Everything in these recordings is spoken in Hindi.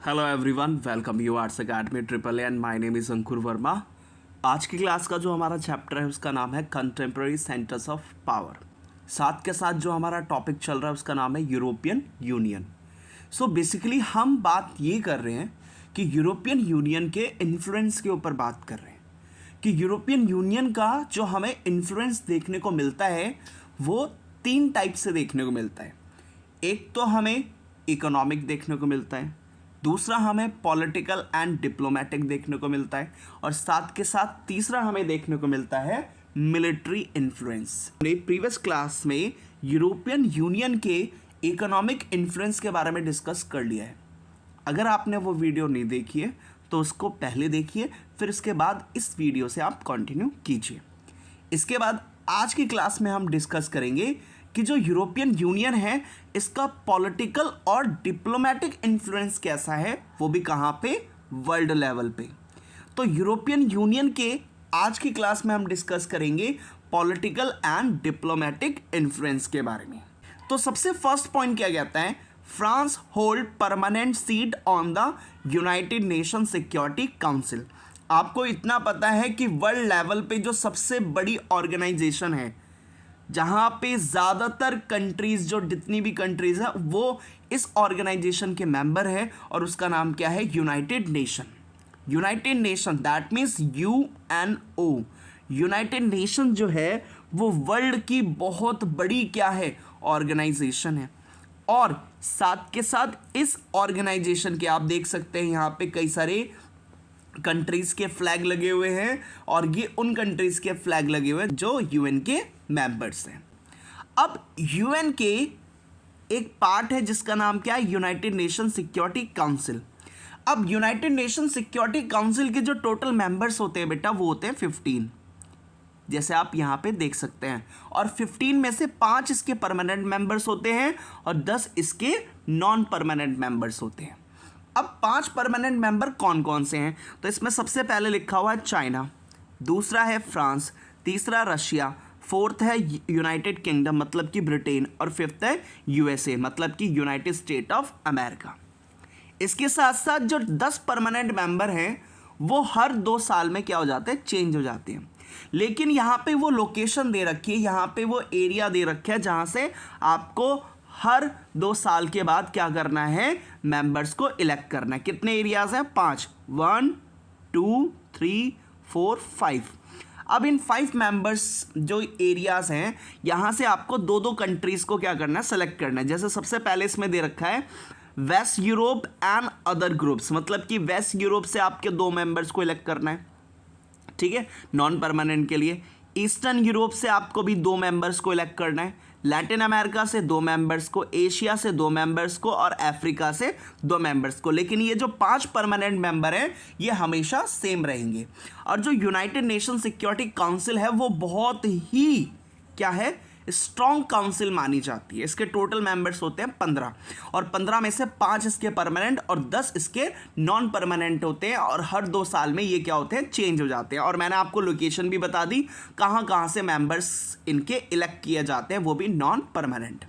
Hello everyone, welcome you arts academy triple A and my name is Ankur Verma. आज की क्लास का जो हमारा चैप्टर है उसका नाम है कंटेम्प्रेरी सेंटर्स ऑफ पावर। साथ के साथ जो हमारा टॉपिक चल रहा है उसका नाम है यूरोपियन यूनियन। सो बेसिकली हम बात ये कर रहे हैं कि यूरोपियन यूनियन के इन्फ्लुएंस के ऊपर बात कर रहे हैं कि यूरोपियन यूनियन का जो हमें इन्फ्लुएंस देखने को मिलता है वो तीन टाइप से देखने को मिलता है। एक तो हमें इकोनॉमिक देखने को मिलता है, दूसरा हमें पॉलिटिकल एंड डिप्लोमेटिक देखने को मिलता है, और साथ के साथ तीसरा हमें देखने को मिलता है मिलिट्री इन्फ्लुएंस। हमने प्रीवियस क्लास में यूरोपियन यूनियन के इकोनॉमिक इन्फ्लुएंस के बारे में डिस्कस कर लिया है। अगर आपने वो वीडियो नहीं देखी है तो उसको पहले देखिए, फिर इसके बाद इस वीडियो से आप कंटिन्यू कीजिए। इसके बाद आज की क्लास में हम डिस्कस करेंगे कि जो यूरोपियन यूनियन है इसका पॉलिटिकल और डिप्लोमेटिक इन्फ्लुएंस कैसा है, वो भी कहाँ पे, वर्ल्ड लेवल पे। तो यूरोपियन यूनियन के आज की क्लास में हम डिस्कस करेंगे पॉलिटिकल एंड डिप्लोमेटिक इन्फ्लुएंस के बारे में। तो सबसे फर्स्ट पॉइंट क्या कहता है, France hold permanent seat on the United nation security council. आपको इतना पता है कि वर्ल्ड लेवल पे जो सबसे बड़ी ऑर्गेनाइजेशन है जहाँ पे ज़्यादातर कंट्रीज़, जो जितनी भी कंट्रीज़ हैं वो इस ऑर्गेनाइजेशन के मेंबर है, और उसका नाम क्या है, United nation. United nation that means UNO। United nation जो है वो वर्ल्ड की बहुत बड़ी क्या है, ऑर्गेनाइजेशन है। और साथ के साथ इस ऑर्गेनाइजेशन के आप देख सकते हैं यहाँ पे कई सारे कंट्रीज़ के फ्लैग लगे हुए हैं, और ये उन कंट्रीज़ के फ्लैग लगे हुए हैं जो UN के मेंबर्स हैं। अब UN के एक पार्ट है जिसका नाम क्या है, यूनाइटेड नेशन सिक्योरिटी काउंसिल। अब यूनाइटेड नेशन सिक्योरिटी काउंसिल के जो टोटल मेंबर्स होते हैं बेटा, वो होते हैं 15, जैसे आप यहाँ पे देख सकते हैं। और 15 में से 5 इसके परमानेंट मेंबर्स होते हैं और 10 इसके नॉन परमानेंट मेंबर्स होते हैं। अब 5 परमानेंट मेंबर कौन कौन से हैं, तो इसमें सबसे पहले लिखा हुआ है चाइना, दूसरा है फ्रांस, तीसरा रशिया, फोर्थ है यूनाइटेड किंगडम मतलब कि ब्रिटेन, और फिफ्थ है USA मतलब कि यूनाइटेड स्टेट ऑफ अमेरिका। इसके साथ साथ जो 10 परमानेंट मेंबर हैं वो हर 2 साल में क्या हो जाते हैं, चेंज हो जाते हैं। लेकिन यहाँ पे वो लोकेशन दे रखी है, यहाँ पे वो एरिया दे रखा है जहाँ से आपको हर 2 साल के बाद क्या करना है, मेंबर्स को इलेक्ट करना है। कितने एरियाज हैं, 5, 1 2 3 4 5। अब इन 5 मेंबर्स जो एरियाज हैं यहाँ से आपको 2-2 कंट्रीज़ को क्या करना है, सेलेक्ट करना है। जैसे सबसे पहले इसमें दे रखा है west Europe and other groups, मतलब कि वेस्ट यूरोप से आपके 2 मेंबर्स को इलेक्ट करना है, ठीक है, नॉन परमानेंट के लिए। ईस्टर्न यूरोप से आपको भी 2 मेंबर्स को इलेक्ट करना है, लैटिन अमेरिका से 2 मेंबर्स को, एशिया से 2 मेंबर्स को, और अफ्रीका से 2 मेंबर्स को। लेकिन ये जो 5 परमानेंट मेंबर हैं ये हमेशा सेम रहेंगे। और जो यूनाइटेड नेशन सिक्योरिटी काउंसिल है वो बहुत ही क्या है, स्ट्रॉन्ग काउंसिल मानी जाती है। इसके टोटल मेंबर्स होते हैं 15, और 15 में से 5 इसके परमानेंट और 10 इसके नॉन परमानेंट होते हैं, और हर 2 साल में ये क्या होते हैं, चेंज हो जाते हैं। और मैंने आपको लोकेशन भी बता दी कहाँ कहाँ से मेंबर्स इनके इलेक्ट किए जाते हैं, वो भी नॉन परमानेंट।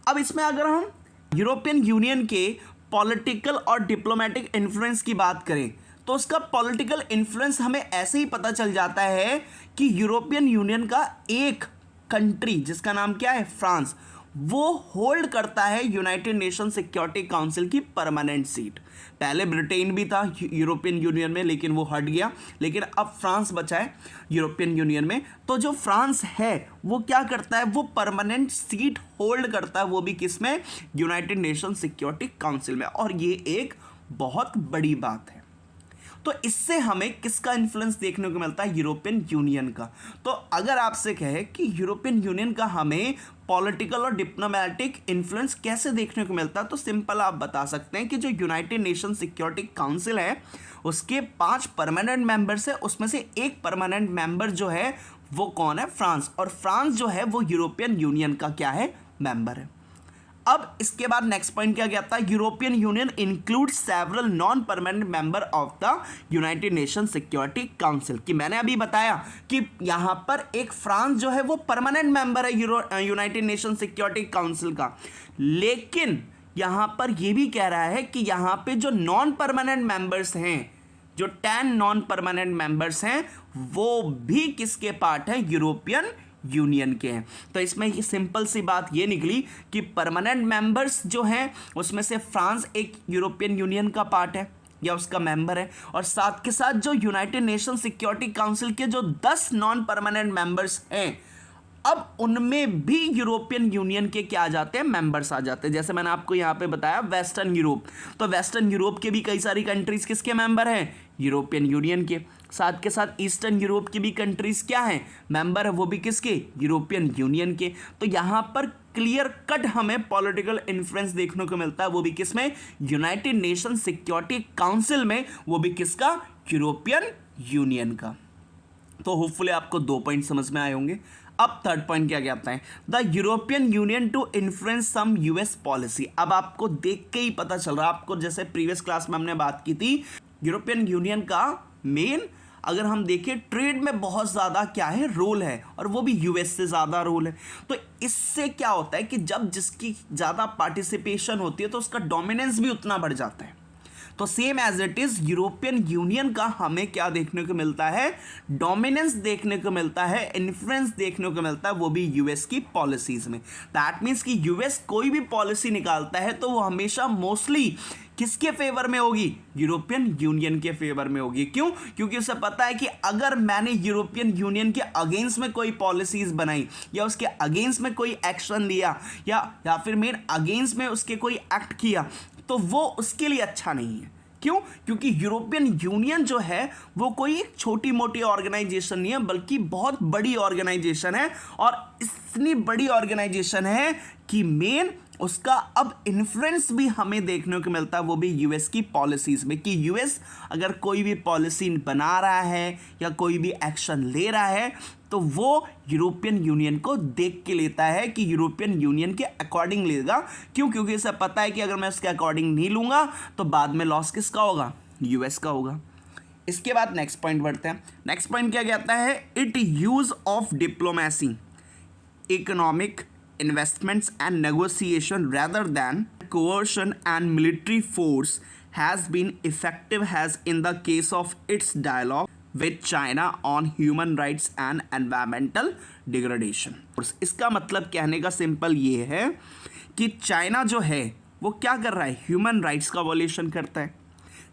अब इसमें अगर हम यूरोपियन यूनियन के पॉलिटिकल और डिप्लोमेटिक इन्फ्लुएंस की बात करें तो उसका पॉलिटिकल इन्फ्लुएंस हमें ऐसे ही पता चल जाता है कि यूरोपियन यूनियन का एक कंट्री जिसका नाम क्या है, फ्रांस, वो होल्ड करता है यूनाइटेड नेशन सिक्योरिटी काउंसिल की परमानेंट सीट। पहले ब्रिटेन भी था यूरोपियन यूनियन में लेकिन वो हट गया, लेकिन अब फ्रांस बचा है यूरोपियन यूनियन में। तो जो फ्रांस है वो क्या करता है, वो परमानेंट सीट होल्ड करता है, वो भी किस में, यूनाइटेड नेशन सिक्योरिटी काउंसिल में। और ये एक बहुत बड़ी बात है। तो इससे हमें किसका इन्फ्लुएंस देखने को मिलता है, यूरोपियन यूनियन का। तो अगर आपसे कहे कि यूरोपियन यूनियन का हमें पॉलिटिकल और डिप्लोमेटिक इन्फ्लुएंस कैसे देखने को मिलता है, तो सिंपल आप बता सकते हैं कि जो यूनाइटेड नेशन सिक्योरिटी काउंसिल है उसके 5 परमानेंट मेंबर्स है, उसमें से एक परमानेंट मेंबर जो है वो कौन है, फ्रांस। और फ्रांस जो है वो यूरोपियन यूनियन का क्या है, मेंबर है। अब इसके बाद नेक्स्ट पॉइंट क्या कहता है, European union include several non permanent member of the United nation security council. कि मैंने अभी बताया कि यहां पर एक फ्रांस जो है वो परमानेंट मेंबर है यूनाइटेड नेशन सिक्योरिटी काउंसिल का, लेकिन यहाँ पर ये भी कह रहा है कि यहाँ पे जो नॉन परमानेंट मेंबर्स हैं, जो 10 नॉन परमानेंट मेंबर्स हैं, वो भी किसके पार्ट हैं? यूरोपियन यूनियन के हैं। तो इसमें ये सिंपल सी बात ये निकली कि परमानेंट मेंबर्स जो हैं उसमें से फ्रांस एक यूरोपियन यूनियन का पार्ट है या उसका मेंबर है, और साथ के साथ जो यूनाइटेड नेशन सिक्योरिटी काउंसिल के जो 10 नॉन परमानेंट मेंबर्स हैं, अब उनमें भी यूरोपियन यूनियन के क्या आ जाते हैं? मेंबर्स आ जाते हैं। जैसे मैंने आपको यहाँ पे बताया वेस्टर्न यूरोप, तो वेस्टर्न यूरोप के भी कई सारी कंट्रीज किसके मेंबर हैं? यूरोपियन यूनियन के। साथ के साथ ईस्टर्न यूरोप की भी कंट्रीज क्या हैं? मेंबर है, वो भी किसके? यूरोपियन यूनियन के। तो यहाँ पर क्लियर कट हमें पॉलिटिकल इन्फ्लुएंस देखने को मिलता है, वो भी किसमें? यूनाइटेड नेशन सिक्योरिटी काउंसिल में, वो भी किसका? यूरोपियन यूनियन का। तो होपफुली आपको 2 पॉइंट समझ में आए होंगे। अब थर्ड पॉइंट क्या कहता है? The European Union to influence some US policy. अब आपको देख के ही पता चल रहा है, आपको जैसे प्रीवियस क्लास में हमने बात की थी, यूरोपियन यूनियन का मेन अगर हम देखें ट्रेड में बहुत ज़्यादा क्या है? रोल है, और वो भी यूएस से ज़्यादा रोल है। तो इससे क्या होता है कि जब जिसकी ज़्यादा पार्टिसिपेशन होती है तो उसका डोमिनेंस भी उतना बढ़ जाता है। तो same as it is European Union का हमें क्या देखने को मिलता है? डोमिनेंस देखने को मिलता है, इन्फ्लुएंस देखने को मिलता है, वो भी यूएस की पॉलिसीज में। दैट मीन्स कि यूएस कोई भी पॉलिसी निकालता है तो वो हमेशा मोस्टली किसके फेवर में होगी? यूरोपियन यूनियन के फेवर में होगी। क्यों? क्योंकि उसे पता है कि अगर मैंने यूरोपियन यूनियन के अगेंस्ट में कोई पॉलिसीज बनाई या उसके अगेंस्ट में कोई एक्शन लिया या फिर मेन अगेंस्ट में उसके कोई एक्ट किया, तो वो उसके लिए अच्छा नहीं है। क्यों? क्योंकि यूरोपियन यूनियन जो है वो कोई छोटी मोटी ऑर्गेनाइजेशन नहीं है, बल्कि बहुत बड़ी ऑर्गेनाइजेशन है, और इतनी बड़ी ऑर्गेनाइजेशन है कि मेन उसका अब इन्फ्लुएंस भी हमें देखने को मिलता है, वो भी यूएस की पॉलिसीज में, कि यूएस अगर कोई भी पॉलिसी बना रहा है या कोई भी एक्शन ले रहा है तो वो यूरोपियन यूनियन को देख के लेता है कि यूरोपियन यूनियन के अकॉर्डिंग लेगा। क्यों? क्योंकि इसे पता है कि अगर मैं उसके अकॉर्डिंग नहीं लूँगा तो बाद में लॉस किसका होगा? यूएस का होगा। इसके बाद नेक्स्ट पॉइंट बढ़ते हैं। नेक्स्ट पॉइंट क्या कहता है? It use of diplomacy, economic investments and negotiation rather than coercion and military force has been effective as in the case of its dialogue with China on human rights and environmental degradation। इसका मतलब कहने का सिंपल ये है कि चाइना जो है वो क्या कर रहा है? ह्यूमन राइट्स का वॉल्यूशन करता है,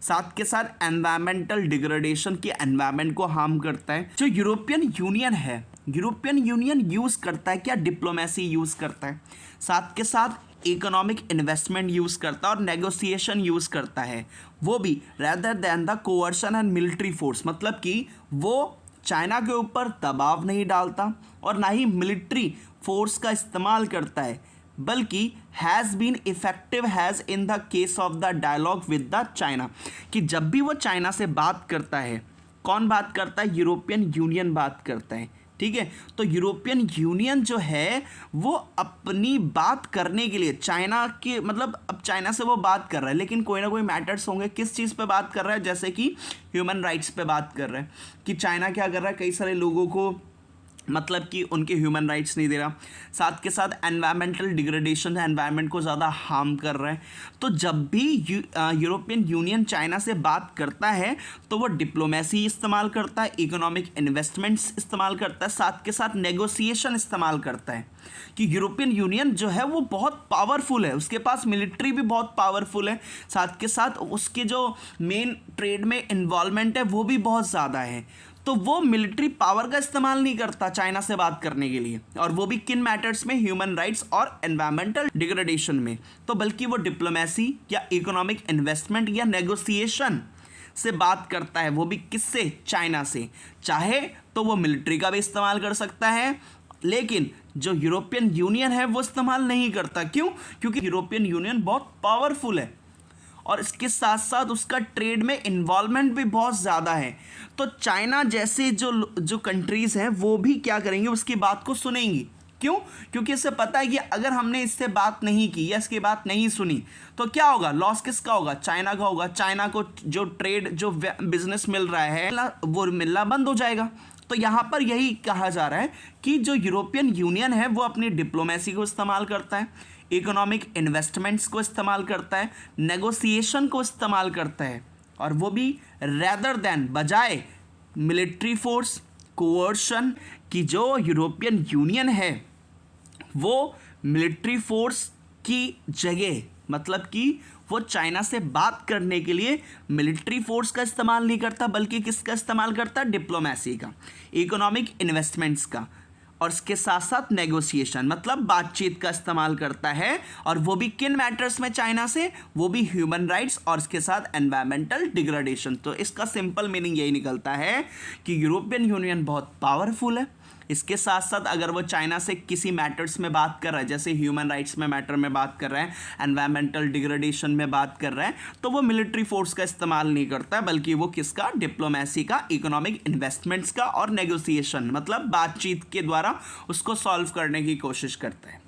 साथ के साथ एनवायरमेंटल डिग्रेडेशन की एनवायरमेंट को हार्म करता है। जो यूरोपियन यूनियन है, यूरोपियन यूनियन यूज़ करता है क्या? डिप्लोमेसी यूज़ करता है, साथ के साथ इकोनॉमिक इन्वेस्टमेंट यूज़ करता है और नेगोशिएशन यूज़ करता है, वो भी rather than the coercion and military force. मतलब कि वो चाइना के ऊपर दबाव नहीं डालता और ना ही मिलिट्री फोर्स का इस्तेमाल करता है, बल्कि has been effective has in the case of the dialogue with the China, कि जब भी वो चाइना से बात करता है, कौन बात करता है? यूरोपियन यूनियन बात करता है। ठीक है, तो यूरोपियन यूनियन जो है वो अपनी बात करने के लिए चाइना के, मतलब अब चाइना से वो बात कर रहा है, लेकिन कोई ना कोई मैटर्स होंगे। किस चीज़ पे बात कर रहा है? जैसे कि ह्यूमन राइट्स पे बात कर रहा है, कि चाइना क्या कर रहा है? कई सारे लोगों को मतलब कि उनके ह्यूमन राइट्स नहीं दे रहा, साथ के साथ एनवायरमेंटल डिग्रेडेशन, एनवायरनमेंट को ज़्यादा हार्म कर रहा है। तो जब भी यूरोपियन यूनियन चाइना से बात करता है तो वो डिप्लोमेसी इस्तेमाल करता है, इकोनॉमिक इन्वेस्टमेंट्स इस्तेमाल करता है, साथ के साथ नेगोशिएशन इस्तेमाल करता है। कि यूरोपियन यूनियन जो है वो बहुत पावरफुल है, उसके पास मिलिट्री भी बहुत पावरफुल है, साथ के साथ उसके जो मेन ट्रेड में इन्वॉल्वमेंट है वो भी बहुत ज़्यादा है। तो वो मिलिट्री पावर का इस्तेमाल नहीं करता चाइना से बात करने के लिए, और वो भी किन मैटर्स में? ह्यूमन राइट्स और एनवायरमेंटल डिग्रेडेशन में। तो बल्कि वो डिप्लोमेसी या इकोनॉमिक इन्वेस्टमेंट या नेगोशिएशन से बात करता है, वो भी किससे? चाइना से। चाहे तो वो मिलिट्री का भी इस्तेमाल कर सकता है, लेकिन जो यूरोपियन यूनियन है वो इस्तेमाल नहीं करता। क्यों? क्योंकि यूरोपियन यूनियन बहुत पावरफुल है और इसके साथ साथ उसका ट्रेड में इन्वॉल्वमेंट भी बहुत ज़्यादा है। तो चाइना जैसे जो कंट्रीज़ हैं वो भी क्या करेंगी? उसकी बात को सुनेंगी। क्यों? क्योंकि इससे पता है कि अगर हमने इससे बात नहीं की या इसकी बात नहीं सुनी तो क्या होगा? लॉस किसका होगा? चाइना का होगा। चाइना को जो ट्रेड, जो बिजनेस मिल रहा है वो मिलना बंद हो जाएगा। तो यहाँ पर यही कहा जा रहा है कि जो यूरोपियन यूनियन है वो अपनी डिप्लोमेसी को इस्तेमाल करता है, इकोनॉमिक इन्वेस्टमेंट्स को इस्तेमाल करता है, नेगोशिएशन को इस्तेमाल करता है, और वो भी रेदर देन बजाय मिलिट्री फोर्स कोअर्शन की। जो यूरोपियन यूनियन है वो मिलिट्री फोर्स की जगह, मतलब कि वो चाइना से बात करने के लिए मिलिट्री फोर्स का इस्तेमाल नहीं करता, बल्कि किसका इस्तेमाल करता है? डिप्लोमेसी का, इकोनॉमिक इन्वेस्टमेंट्स का, और इसके साथ साथ नेगोशिएशन मतलब बातचीत का इस्तेमाल करता है। और वो भी किन मैटर्स में चाइना से? वो भी ह्यूमन राइट्स और इसके साथ एनवायरमेंटल डिग्रेडेशन। तो इसका सिंपल मीनिंग यही निकलता है कि यूरोपियन यूनियन बहुत पावरफुल है। इसके साथ साथ अगर वो चाइना से किसी मैटर्स में बात कर रहा है, जैसे ह्यूमन राइट्स में मैटर में बात कर रहा है, एनवायरमेंटल डिग्रेडेशन में बात कर रहा है, तो वो मिलिट्री फोर्स का इस्तेमाल नहीं करता है, बल्कि वो किसका? डिप्लोमेसी का, इकोनॉमिक इन्वेस्टमेंट्स का और नेगोशिएशन मतलब बातचीत के द्वारा उसको सॉल्व करने की कोशिश करता है।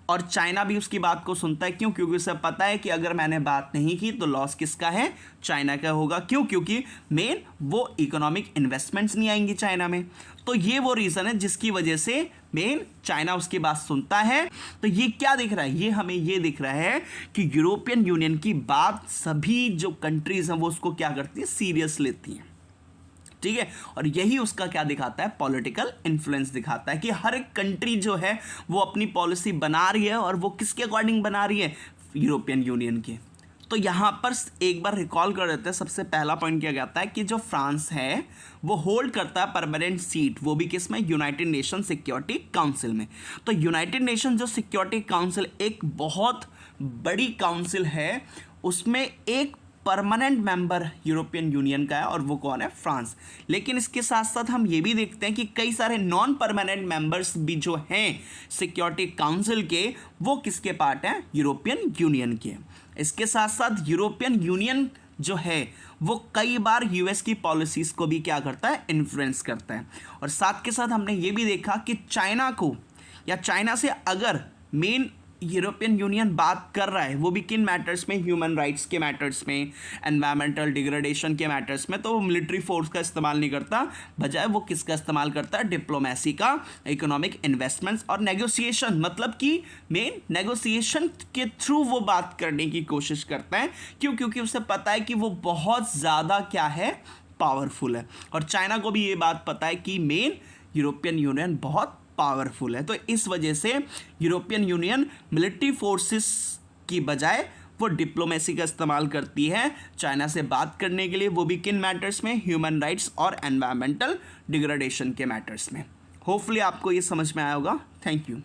और चाइना भी उसकी बात को सुनता है। क्यों? क्योंकि उसे पता है कि अगर मैंने बात नहीं की तो लॉस किसका है? चाइना का होगा। क्यों? क्योंकि मेन वो इकोनॉमिक इन्वेस्टमेंट्स नहीं आएंगी चाइना में। तो ये वो रीज़न है जिसकी वजह से मेन चाइना उसकी बात सुनता है। तो ये क्या दिख रहा है? ये हमें ये दिख रहा है कि यूरोपियन यूनियन की बात सभी जो कंट्रीज हैं वो उसको क्या करती है? सीरियस लेती हैं। ठीक है, और यही उसका क्या दिखाता है? पॉलिटिकल इन्फ्लुएंस दिखाता है कि हर एक कंट्री जो है वो अपनी पॉलिसी बना रही है, और वो किसके अकॉर्डिंग बना रही है? यूरोपियन यूनियन के। तो यहाँ पर एक बार रिकॉल कर देते हैं। सबसे पहला पॉइंट क्या कहता है कि जो फ्रांस है वो होल्ड करता है परमानेंट सीट, वो भी किस में? यूनाइटेड नेशन सिक्योरिटी काउंसिल में। तो यूनाइटेड नेशन जो सिक्योरिटी काउंसिल एक बहुत बड़ी काउंसिल है, उसमें एक परमानेंट मेंबर यूरोपियन यूनियन का है, और वो कौन है? फ्रांस। लेकिन इसके साथ साथ हम ये भी देखते हैं कि कई सारे नॉन परमानेंट मेंबर्स भी जो हैं सिक्योरिटी काउंसिल के, वो किसके पार्ट हैं? यूरोपियन यूनियन के। इसके साथ साथ यूरोपियन यूनियन जो है वो कई बार यूएस की पॉलिसीज को भी क्या करता है? इन्फ्लुएंस करता है। और साथ के साथ हमने ये भी देखा कि चाइना को या चाइना से अगर मेन यूरोपियन यूनियन बात कर रहा है, वो भी किन मैटर्स में? ह्यूमन राइट्स के मैटर्स में, एनवायरमेंटल डिग्रेडेशन के मैटर्स में, तो वो मिलिट्री फोर्स का इस्तेमाल नहीं करता, बजाय वो किसका इस्तेमाल करता है? डिप्लोमेसी का, इकोनॉमिक इन्वेस्टमेंट्स और नेगोशिएशन, मतलब कि मेन नेगोशिएशन के थ्रू वो बात करने की कोशिश करता है। क्यों? क्योंकि उसे पता है कि वो बहुत ज़्यादा क्या है? पावरफुल है। और चाइना को भी ये बात पता है कि मेन यूरोपियन यूनियन बहुत पावरफुल है। तो इस वजह से यूरोपियन यूनियन मिलिट्री फोर्सेस की बजाय वो डिप्लोमेसी का इस्तेमाल करती है चाइना से बात करने के लिए, वो भी किन मैटर्स में? ह्यूमन राइट्स और एनवायरमेंटल डिग्रेडेशन के मैटर्स में। होपफुली आपको ये समझ में आया होगा। Thank you.